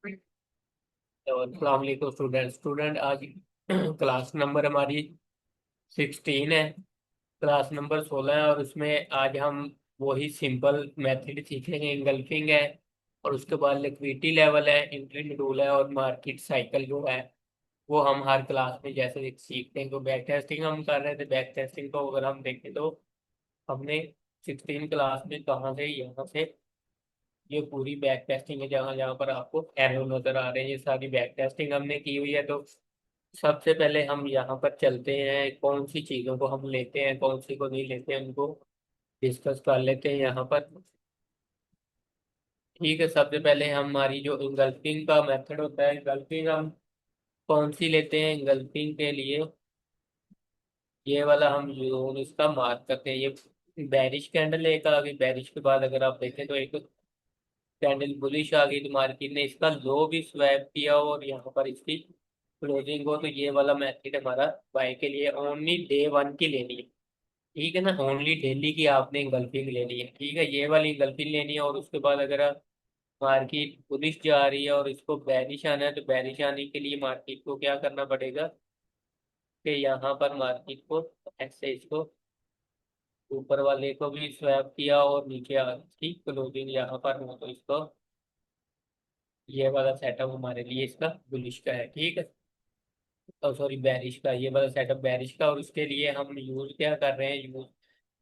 तो अस्सलाम वालेकुम स्टूडेंट आज क्लास नंबर हमारी 16 है। क्लास नंबर 16 है और उसमें आज हम वही सिंपल मेथड सीखेंगे। इंगल्फिंग है और उसके बाद लिक्विडिटी लेवल है, इंट्री रूल है और मार्केट साइकिल जो है वो हम हर क्लास में जैसे सीखते हैं। तो बैक टेस्टिंग हम कर रहे थे। बैक टेस्टिंग को अगर हम देखें तो हमने 16 क्लास में कहाँ से यहाँ से ये पूरी बैक टेस्टिंग है। जहाँ जहाँ पर आपको एरो नजर आ रहे हैं ये सारी बैक टेस्टिंग हमने की हुई है। तो सबसे पहले हम यहाँ पर चलते हैं, कौन सी चीज़ों को हम लेते हैं कौन सी को नहीं लेते हैं उनको डिस्कस कर लेते हैं यहाँ पर। ठीक है, सबसे पहले हमारी जो इंगल्फिंग का मेथड होता है, इंगल्फिंग हम कौन सी लेते हैं इंगल्फिंग के लिए। ये वाला हम जोन इसका मार्क करते हैं। ये बेरिश कैंडल एक आ गई। बेरिश के बाद अगर आप देखें तो एक कैंडल बुलिश आ गई तो मार्केट ने इसका लो भी स्वैप किया और यहाँ पर इसकी क्लोजिंग हो। तो ये वाला मैथड हमारा बाय के लिए ओनली डे वन की लेनी है। ठीक है ना, ओनली डेली की आपने इंगल्फिंग लेनी है। ठीक है, ये वाली इंगल्फिंग लेनी है। और उसके बाद अगर आप मार्केट बुलिश जा रही है और इसको बेरिश आना है तो बेरिश आने के लिए मार्केट को क्या करना पड़ेगा कि यहाँ पर मार्केट को ऐसे इसको ऊपर वाले को भी स्वैप किया और नीचे इसकी क्लोजिंग यहाँ पर हो तो इसको ये वाला सेटअप हमारे लिए इसका बुलिश का है। ठीक है, तो सॉरी बैरिश का, ये वाला सेटअप बैरिश का। और उसके लिए हम यूज क्या कर रहे हैं, यूज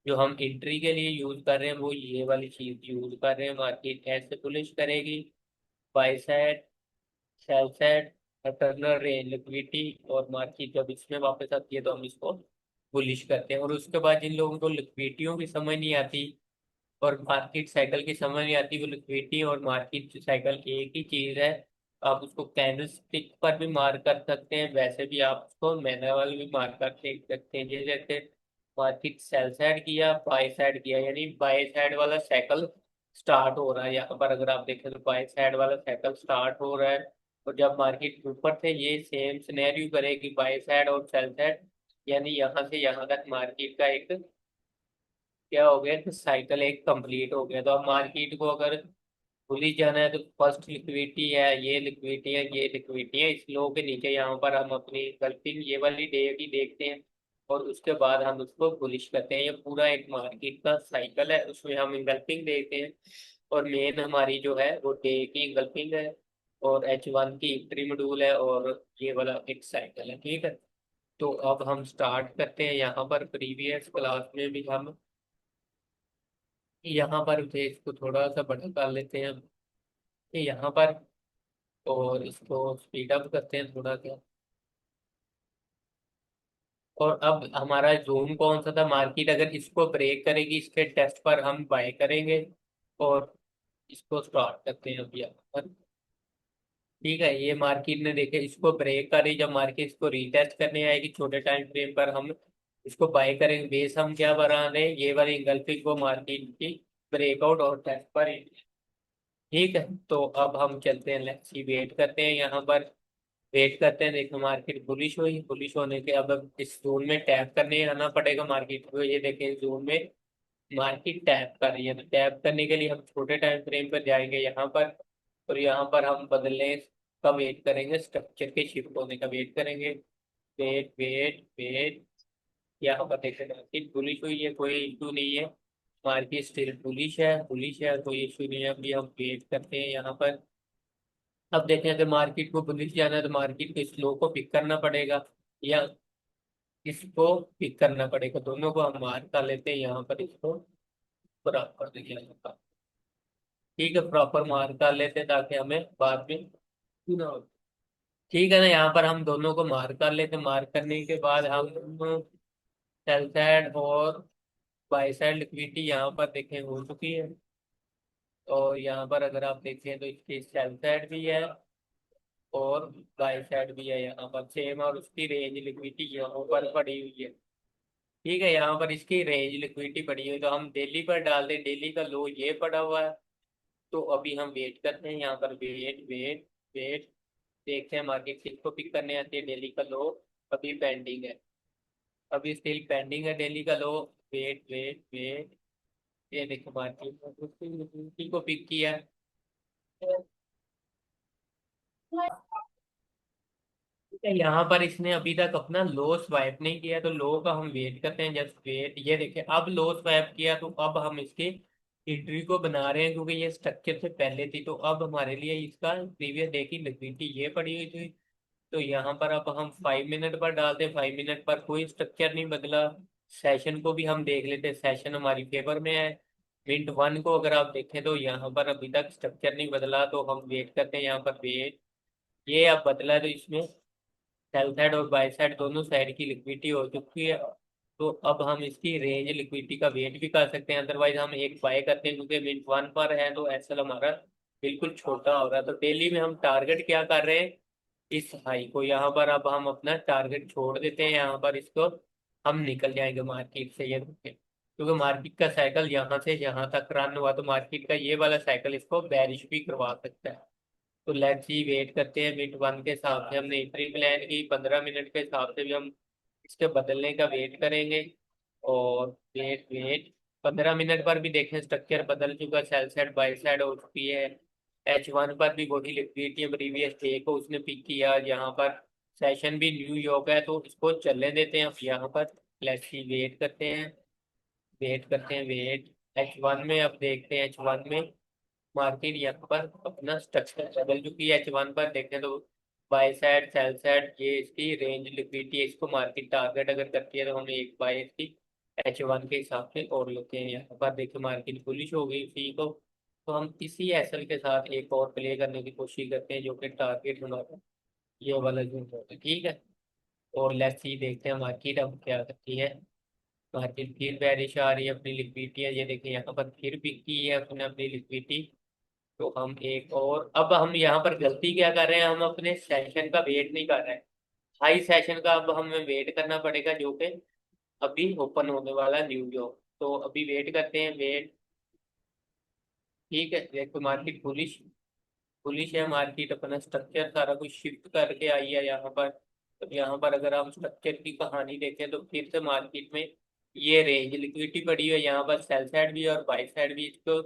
जो हम एंट्री के लिए यूज कर रहे हैं वो ये वाली चीज यूज कर रहे हैं। मार्केट ऐसे बुलिश करेगी, by side, sell side, Turner range liquidity, और मार्केट जब इसमें वापस आती है तो हम इसको बुलिश करते हैं। और उसके बाद जिन लोगों को लिक्विडिटियों की समझ नहीं आती और मार्केट साइकिल की समझ नहीं आती, वो लिक्विडिटी और मार्केट साइकिल एक ही चीज है। आप उसको कैंडल स्टिक पर भी मार्क कर सकते हैं, वैसे भी आप उसको मैनुअल भी मार्क कर देख सकते हैं। जैसे मार्केट सेल साइड किया, बाय साइड किया, यानी बाय साइड वाला साइकिल स्टार्ट हो रहा है। यहाँ पर अगर आप देखें तो बाय साइड वाला साइकिल स्टार्ट हो रहा है। और जब मार्केट ऊपर से ये सेम सिनेरियो करेगी बाय साइड और सेल साइड, यानी यहाँ से यहाँ तक मार्केट का एक क्या हो गया कि साइकिल एक कंप्लीट हो गया। तो अब मार्केट को अगर भूल ही जाना है तो फर्स्ट लिक्विडिटी है, ये लिक्विडिटी है, ये लिक्विडिटी है, इस लो के नीचे यहाँ पर हम अपनी गल्फिंग ये वाली डे की देखते हैं और उसके बाद हम उसको बुलिश करते हैं। ये पूरा एक मार्केट का साइकिल है, उसमें हम इंगल्फिंग देखते हैं। और मेन हमारी जो है वो डे की इंगल्फिंग है और H1 की इंट्री मॉड्यूल है और ये वाला एक साइकिल है। ठीक है, तो अब हम स्टार्ट करते हैं। यहाँ पर प्रीवियस क्लास में भी हम यहाँ पर थे, इसको थोड़ा सा बड़ा कर लेते हैं हम यहाँ पर और इसको स्पीड अप करते हैं थोड़ा सा। और अब हमारा जोन कौन सा था, मार्केट अगर इसको ब्रेक करेगी इसके टेस्ट पर हम बाय करेंगे और इसको स्टार्ट करते हैं अभी यहाँ पर। ठीक है, ये मार्केट ने देखे इसको ब्रेक करी, जब मार्केट इसको रीटेस्ट करने आएगी छोटे टाइम फ्रेम पर हम इसको बाय करेंगे। बेस हम क्या बना रहे हैं, ये वाली इंगल्फिंग को मार्केट की ब्रेकआउट और टेस्ट पर। ठीक है, तो अब हम चलते हैं, लेट्स सी, वेट करते हैं यहाँ पर। वेट करते हैं, देखो मार्केट बुलिश हुई, बुलिश होने के अब इस जोन में टैप करने आना पड़ेगा मार्केट को। ये देखें इस जोन में मार्केट टैप कर रही है, तो टैप करने के लिए हम छोटे टाइम फ्रेम पर जाएंगे यहाँ पर और यहाँ पर हम बदलने का वेट करेंगे, स्ट्रक्चर के शिफ्ट होने का वेट करेंगे। वेट वेट वेट, यहाँ पर देखें मार्केट बुलिश हुई है, कोई इशू नहीं है। मार्केट स्टिल बुलिश है, बुलिश है, कोई इशू नहीं है। अभी हम वेट करते हैं यहाँ पर। अब देखें अगर मार्केट को बुलिश जाना है तो मार्केट को स्लो को पिक करना पड़ेगा या इसको पिक करना पड़ेगा, दोनों को हम मार्क कर लेते हैं यहाँ पर। इसको प्रॉपर देखिए यहाँ पर। ठीक है, प्रॉपर मार्क कर लेते हैं ताकि हमें बाद में ना हो। ठीक है ना, यहाँ पर हम दोनों को मार्क कर लेते हैं। मार्क करने के बाद हम सेल साइड और बाई साइड लिक्विडिटी यहाँ पर देखें हो चुकी है। और यहाँ पर अगर आप देखें तो इसकी सेल साइड भी है और बाई साइड भी है यहाँ पर सेम, और उसकी रेंज लिक्विडिटी यहाँ पर पड़ी हुई है। ठीक है, यहाँ पर इसकी रेंज लिक्विडिटी पड़ी हुई है तो हम डेली पर डाल दें। डेली का लो ये पड़ा हुआ है, तो अभी हम वेट करते हैं यहाँ पर। वेट वेट वेट, देखते हैं मार्केट किसको पिक करने आती है। डेली का लो अभी पेंडिंग है, अभी स्टिल पेंडिंग है डेली का लो। वेट वेट वेट, ये देखो मार्केट ने उसकी लिक्विडिटी को पिक किया है। यहाँ पर इसने अभी तक अपना लो स्वाइप नहीं किया, तो लो का हम वेट करते हैं, जस्ट वेट। ये देखें अब लो स्वाइप किया, तो अब हम इसके एंट्री को बना रहे हैं, क्योंकि ये स्ट्रक्चर से पहले थी। तो अब हमारे लिए इसका प्रीवियस डे की लिक्विडिटी ये पड़ी हुई थी। तो यहाँ पर अब हम 5 मिनट पर डालते हैं, 5 मिनट पर कोई स्ट्रक्चर नहीं बदला। सेशन को भी हम देख लेते हैं, सेशन हमारी फेवर में है। मिनट वन को अगर आप देखें तो यहाँ पर अभी तक स्ट्रक्चर नहीं बदला, तो हम वेट करते हैं यहाँ पर वेट। ये अब बदला है, तो इसमें सेल साइड और बाई साइड दोनों साइड की लिक्विडिटी हो चुकी है। तो अब हम इसकी रेंज लिक्विडिटी का वेट भी कर सकते हैं, अदरवाइज हम एक बाय करते हैं, क्योंकि मिनट वन पर है तो एसएल हमारा बिल्कुल छोटा हो रहा है। तो डेली में हम टारगेट क्या कर रहे हैं, इस हाई को। यहाँ पर अब हम अपना टारगेट छोड़ देते हैं, यहाँ पर इसको हम निकल जाएंगे मार्केट से, ये देखें। क्योंकि मार्केट का साइकिल यहाँ से यहाँ तक रन हुआ, तो मार्केट का ये वाला साइकिल इसको बेरिश भी करवा सकता है। तो लेट्स सी वेट करते हैं, मिनट वन के हिसाब से हमने एंट्री प्लान की, 15 मिनट के हिसाब से भी हम इसके बदलने का वेट करेंगे। और वेट वेट 15 मिनट पर भी देखें स्ट्रक्चर बदल चुका, सेल साइड बाई साइड हो चुकी है। H1 पर भी वही लिक्विडिटी है, प्रीवियस डे को उसने पिक किया। यहाँ पर सेशन भी न्यूयॉर्क है, तो इसको चलने देते हैं। अब यहाँ पर लेट्स सी वेट करते हैं, वेट करते हैं वेट। H1 में अब देखते हैं, H1 में मार्केट यहाँ पर अपना स्ट्रक्चर बदल चुकी है। H1 पर देखें तो बाय साइड सेल साइड ये इसकी रेंज लिक्विडिटी है, इसको मार्केट टारगेट अगर करती है तो हम एक बाय इसकी H1 के हिसाब से और लेते हैं। यहाँ पर देखिए मार्केट बुलिश हो गई इसी को, तो हम इसी एसएल के साथ एक और प्ले करने की कोशिश करते हैं, जो कि टारगेट हमारा ये वाला जो है, ठीक है। और लेट्स सी देखते हैं मार्केट अब क्या करती है। मार्केट फिर बेरिश आ रही है, अपनी लिक्विडिटी है, ये देखिए यहाँ पर फिर पिक की है अपने अपनी लिक्विडिटी। तो हम एक और, अब हम यहाँ पर गलती क्या कर रहे हैं, हम अपने सेशन का वेट नहीं कर रहे हैं। हाई सेशन का अब हमें वेट करना पड़ेगा, जो कि अभी ओपन होने वाला न्यूयॉर्क। तो अभी वेट करते हैं वेट, ठीक है। देखो मार्केट बुलिश बुलिश है, मार्केट अपना स्ट्रक्चर सारा कुछ शिफ्ट करके आई है यहाँ पर। तो यहाँ पर अगर हम स्ट्रक्चर की कहानी देखें, तो फिर से मार्केट में ये रेंज लिक्विडिटी पड़ी है, यहाँ पर सेल साइड भी और बाई साइड भी। इसको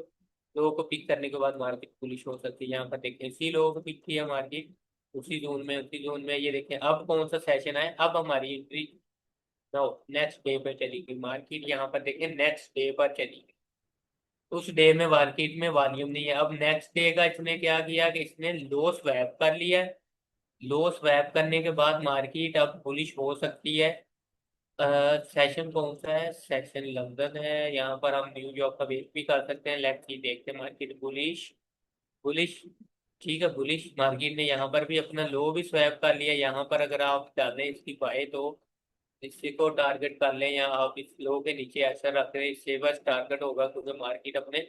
लो को पिक करने के बाद मार्केट बुलिश हो सकती है। यहाँ पर देखें इसी लो को पिक किया मार्केट, उसी जोन में ये देखें अब कौन सा सेशन है, अब हमारी एंट्री नेक्स्ट डे पर चलेगी मार्केट। यहाँ पर देखें नेक्स्ट डे पर चली, उस डे में मार्केट में वॉल्यूम नहीं है। अब नेक्स्ट डे का इसने क्या किया कि इसने लो स्वैप कर लिया। लो स्वैप करने के बाद मार्केट अब बुलिश हो सकती है। सेशन कौन सा है, सेशन लंदन है। यहाँ पर हम न्यूयॉर्क का वेट भी कर सकते हैं, लेट्स सी देखते हैं मार्केट बुलिश बुलिश, ठीक है बुलिश। मार्केट ने यहाँ पर भी अपना लो भी स्वैप कर लिया। यहाँ पर अगर आप डालें इसकी बाय, तो इसी को टारगेट कर लें, या आप इस लो के नीचे ऐसा रख रहे हैं, इससे बस टारगेट होगा, क्योंकि मार्केट अपने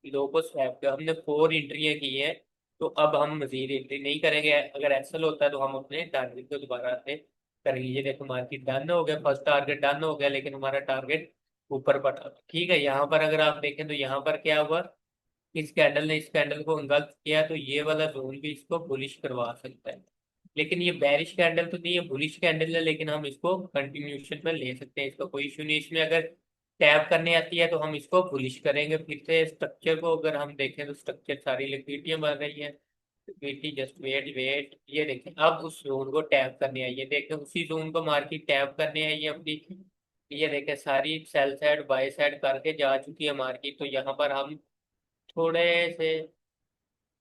लो को स्वैप कर, हमने 4 एंट्रियां की हैं। तो अब हम मजीद एंट्री नहीं करेंगे, अगर ऐसा होता है तो हम अपने टारगेट को दोबारा से करेंगे। ये देखो मार्केट डन हो गया, फर्स्ट टारगेट डन हो गया, लेकिन हमारा टारगेट ऊपर पड़ा, ठीक है। यहाँ पर अगर आप देखें तो यहाँ पर क्या हुआ, इस कैंडल ने इस कैंडल को इंगल्फ किया, तो ये वाला जोन भी इसको बुलिश करवा सकता है। लेकिन ये बेरिश कैंडल तो नहीं है, बुलिश कैंडल है, लेकिन हम इसको कंटिन्यूशन में ले सकते हैं, इसका कोई इशू नहीं। इसमें अगर टैप करने आती है तो हम इसको बुलिश करेंगे। फिर से स्ट्रक्चर को अगर हम देखें, तो स्ट्रक्चर सारी लिक्विडिटियां बन रही है। लिक्विडिटी जस्ट वेट वेट, ये देखें अब उस जोन को टैप करने आई है, देखें उसी जोन को मार्केट टैप करने आई है अपनी। ये देखें सारी सेल साइड बाय साइड करके जा चुकी है मार्केट। तो यहाँ पर हम थोड़े से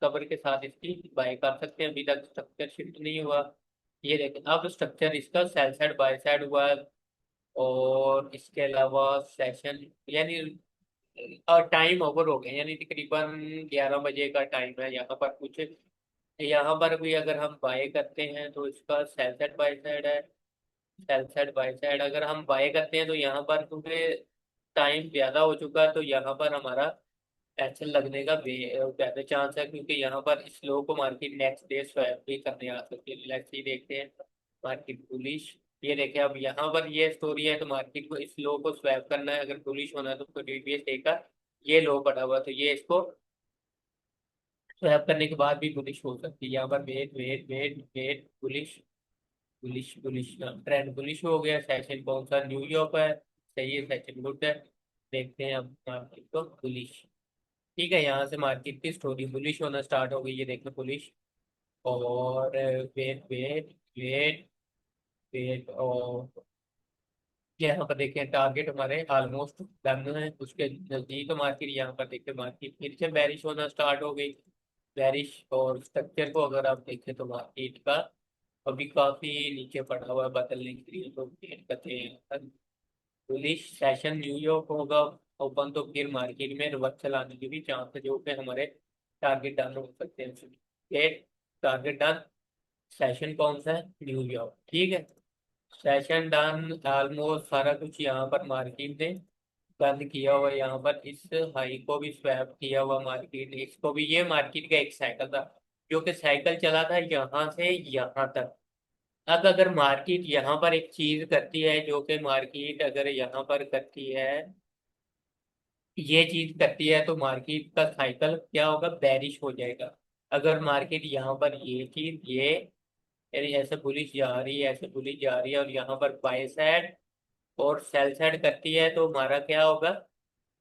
कवर के साथ इसकी बाय कर सकते हैं, अभी तक स्ट्रक्चर शिफ्ट नहीं हुआ। ये देखें अब स्ट्रक्चर इसका सेल साइड बाय साइड हुआ। और इसके अलावा सेशन यानी टाइम ओवर हो गया, यानी तकरीबन 11 बजे का टाइम है। यहाँ पर कुछ, यहाँ पर भी अगर हम बाय करते हैं तो इसका सेल साइड बाय साइड है। सेल साइड बाय साइड अगर हम बाय करते हैं, तो यहाँ पर क्योंकि टाइम ज़्यादा हो चुका है, तो यहाँ पर हमारा ऐसे लगने का ज्यादा चांस है, क्योंकि यहाँ पर इस लो को मार्केट नेक्स्ट डे स्वैप भी करने आ सकती है। लेट्स सी देखते हैं मार्केट बुलिश, ये देखें अब यहाँ पर ये स्टोरी है, तो मार्केट को इस लो को स्वैप करना है, अगर बुलिश होना है तो प्रीवियस डे का ये लो पड़ा हुआ, तो ये इसको स्वैप करने के बाद भी बुलिश हो सकती है। यहाँ पर wait wait wait wait, bullish bullish bullish, trend bullish हो गया। सेशन कौन सा, न्यूयॉर्क है, सही है, सेशन गुड है। देखते हैं अब मार्केट को बुलिश, ठीक है। यहाँ से मार्केट की स्टोरी बुलिश होना स्टार्ट हो गई है, देखो बुलिश। और वेट वेट वेट, वेट और यहाँ पर देखें टारगेट हमारे ऑलमोस्ट डन है, उसके नजदीक मार्केट, यहाँ पर देखें मार्केट फिर से बैरिश होना स्टार्ट हो गई। बैरिश और स्ट्रक्चर को अगर आप देखें तो मार्केट का अभी काफी नीचे पड़ा हुआ है, बदलने के लिए लोग वेट करते हैं। बुलिश सेशन न्यूयॉर्क होगा ओपन तो फिर मार्केट में रिवर्सल आने के भी चांस है, जो कि हमारे टारगेट डन हो सकते हैं। ये टारगेट डन, सेशन कौन सा है, न्यूयॉर्क, ठीक है। सेशन डन, ऑलमोस्ट सारा कुछ यहाँ पर मार्केट ने बंद किया हुआ है। यहाँ पर इस हाई को भी स्वैप किया हुआ मार्केट, इसको भी, ये मार्केट का एक साइकिल था जो कि साइकिल चला था यहाँ से यहाँ तक। अब अगर मार्केट यहाँ पर एक चीज करती है, जो कि मार्केट अगर यहाँ पर करती है, ये चीज करती है, तो मार्केट का साइकिल क्या होगा, बेरिश हो जाएगा। अगर मार्केट यहाँ पर ये चीज, ये यानी ऐसे बुलिश जा रही है, ऐसे बुलिश जा रही है और यहाँ पर बाय साइड और सेल साइड करती है, तो हमारा क्या होगा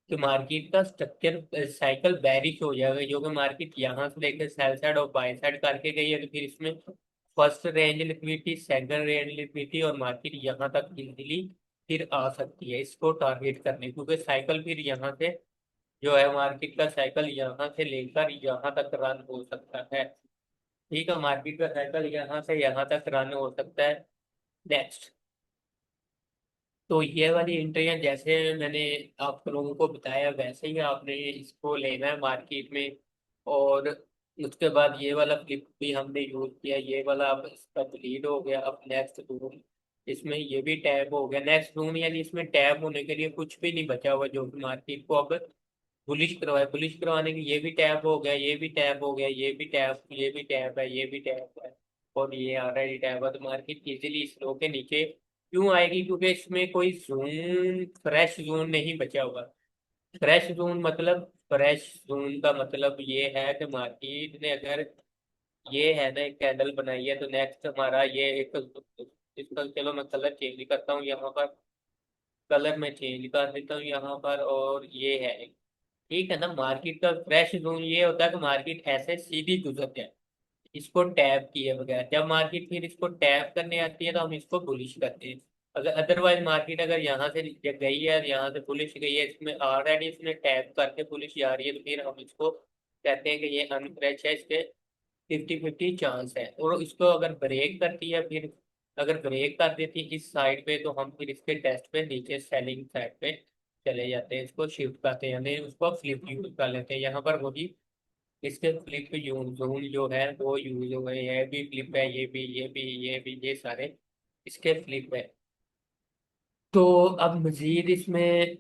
कि मार्केट का स्ट्रक्चर साइकिल बेरिश हो जाएगा। जो कि मार्केट यहाँ से लेकर सेल साइड और बाय साइड करके गई है, तो फिर इसमें first range liquidity, second range liquidity और मार्केट यहाँ तक इजीली फिर आ सकती है इसको टारगेट करने, क्योंकि साइकिल फिर यहाँ से जो है मार्केट का साइकिल यहाँ से लेकर यहाँ तक रन हो सकता है। ठीक है, मार्केट का साइकिल यहाँ से यहाँ तक रन हो सकता है। नेक्स्ट, तो ये वाली एंट्रियां जैसे मैंने आप लोगों को बताया वैसे ही आपने इसको लेना है मार्केट में। और उसके बाद ये वाला फ्लिप भी हमने यूज किया, ये वाला अब इसका डिलीट हो गया। अब नेक्स्ट रूम, इसमें ये भी टैब हो गया। नेक्स्ट रूम यानी इसमें टैब होने के लिए कुछ भी नहीं बचा हुआ, जो कि मार्केट को अब बुलिश करवाए। बुलिश करवाने की ये भी टैब हो गया, ये भी टैब हो गया, ये भी टैब, ये भी टैब है, ये भी टैब है और ये ऑलरेडी टैब है। तो मार्केट इजीली इस लो के नीचे क्यों आएगी, क्योंकि इसमें कोई जोन, फ्रेश जोन नहीं बचा हुआ। फ्रेश जोन मतलब, फ्रेश जोन का मतलब ये है कि मार्केट ने अगर ये है ना एक कैंडल बनाई है, तो नेक्स्ट हमारा ये एक, इसका चलो मैं कलर चेंज करता हूँ यहाँ पर, कलर में चेंज कर देता हूँ यहाँ पर, और ये है, ठीक है ना। मार्केट का फ्रेश जोन ये होता है कि मार्केट ऐसे सीधी गुजर जाए, इसको टैप किए बगैर। जब मार्केट फिर इसको टैप करने आती है तो हम इसको बुलिश करते हैं। अगर अदरवाइज मार्केट अगर यहाँ से गई है, यहाँ से बुलिश गई है, इसमें ऑलरेडी इसने टैप करके बुलिश जा रही है, तो फिर हम इसको कहते हैं कि ये अनफ्रेश है, इसके 50-50 चांस है। और इसको अगर ब्रेक करती है, फिर अगर ब्रेक कर देती है इस साइड पे, तो हम फिर इसके टेस्ट पे नीचे सेलिंग साइड पे चले जाते हैं, इसको शिफ्ट करते हैं, यानी उसको फ्लिप यूज कर लेते हैं। यहाँ पर वही इसके फ्लिप यूज जोन जो है वो यूज हो गए, ये भी फ्लिप है, ये भी, ये भी, ये भी, ये सारे इसके फ्लिप है। तो अब मजीद इसमें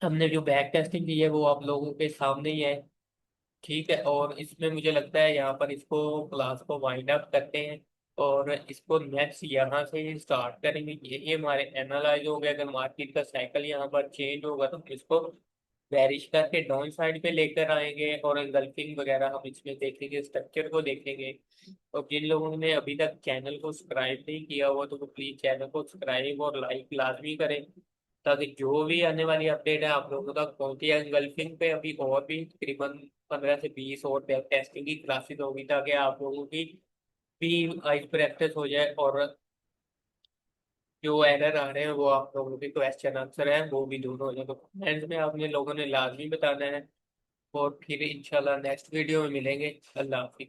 हमने जो बैक टेस्टिंग की है वो आप लोगों के सामने ही है, ठीक है। और इसमें मुझे लगता है यहाँ पर इसको क्लास को वाइंड अप करते हैं और इसको नेक्स्ट यहाँ से ही स्टार्ट करेंगे। ये हमारे एनालाइज हो गया। अगर मार्केट का साइकिल यहाँ पर चेंज होगा तो इसको बेरिश करके डाउन साइड पे लेकर आएंगे और एंगल्फिंग वगैरह हम इसमें देखेंगे, स्ट्रक्चर को देखेंगे। और जिन लोगों ने अभी तक चैनल को सब्सक्राइब नहीं किया हुआ तो वो प्लीज चैनल को सब्सक्राइब और लाइक लाजमी करें, ताकि जो भी आने वाली अपडेट है आप लोगों तक पहुंचे। एंगल्फिंग पे अभी और भी तकरीबन 15 से 20 और टेस्टिंग की क्लासेस होगी, ताकि आप लोगों की भी आइस प्रैक्टिस हो जाए और जो एरर आ रहे हैं वो आप लोगों के क्वेश्चन आंसर है वो भी दूर हो जाए। तो कमेंट्स में आपने लोगों ने लाजमी बताना है। और फिर इंशाल्लाह नेक्स्ट वीडियो में मिलेंगे। अल्लाह हाफिज़।